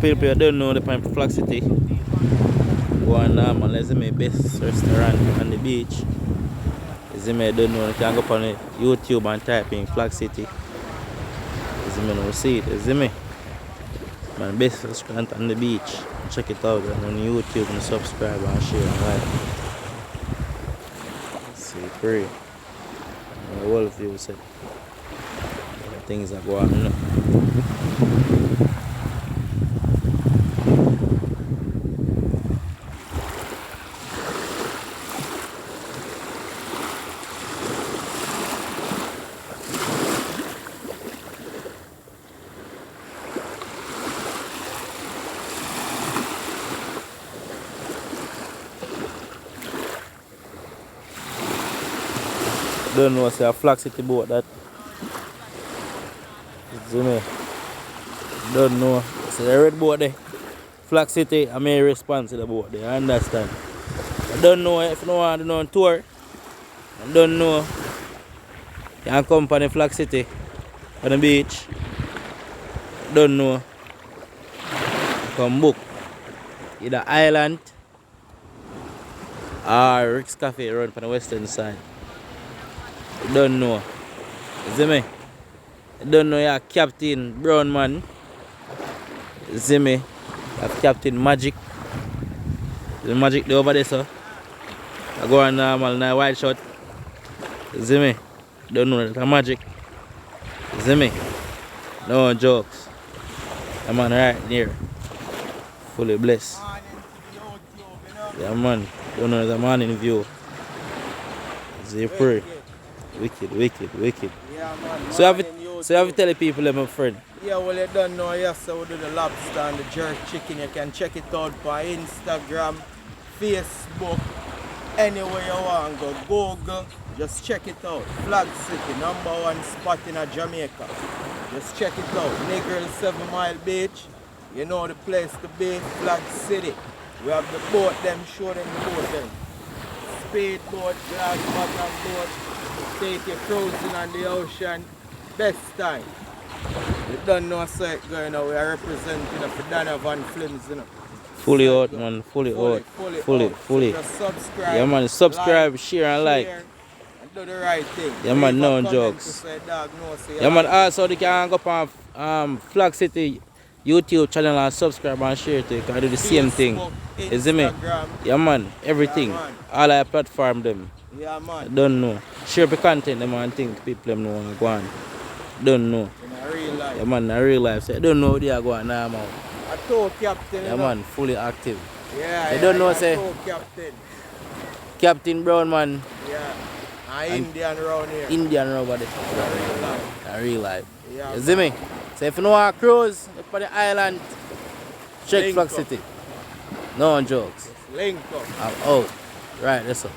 People who don't know the Pine Flag City, go on normal, it's my best restaurant on the beach. Is me don't know, you can go on YouTube and type in Flag City. Is me no see it, is me? My best restaurant on the beach. Check it out on YouTube and subscribe and share and like. See free. The whole view set. Things are going on. Don't know say a Flag City boat that. See me? Don't know. See the red boat there. Flag City, I may respond to the boat there. I understand. I don't know if you want to do on tour. I don't know. You can come on the Flag City on the beach. Don't know. Come book either Island or Rick's Cafe around on the western side. You don't know. You see me? You don't know you're Captain Brown man. You see me? You have Captain Magic. The Magic there over there, so. I go on normal in a white shirt. You see me? You don't know that's Magic. You see me? No jokes. The man right there. Fully blessed. Yeah man. Don't know the man in view. See pray. Wicked. Yeah, man. So you have to tell the people, my friend. Yeah, well, you don't know, yes, we do the lobster and the jerk chicken. You can check it out on Instagram, Facebook, anywhere you want. Go Google, just check it out. Flag City, #1 spot in Jamaica. Just check it out. Negril 7 Mile Beach. You know the place to be, Flag City. We have the boat, them, show them the boat, them. Speedboat, glass bottom boat. Take your cruising on the ocean, best time. You don't know what's going on, we are representing for Donovan Films, you know. Fully out, man, fully out. So just subscribe. Yeah, man, subscribe, share and like. And do the right thing. Yeah, man, no jokes. Yeah, man, also they can go up on Flag City YouTube channel and subscribe and share to you. Can do the same thing. You see me? Yeah, man, everything. Yeah, man. All I platform them. Yeah, man. I don't know. Share the content them and think people them know what go on. Don't know. In real life. Yeah, man, in real life. So I don't know what they are going now, man. I told Captain. Yeah, man, fully active. Yeah, I don't know, say. Captain. Captain Brown, man. Yeah. Indian around here. Indian over there. In real life. In real life. Yeah, You see me? So if you know how to cruise up on the island, check Link Flag up. City. No jokes. Link up. I'm out. Right, that's all.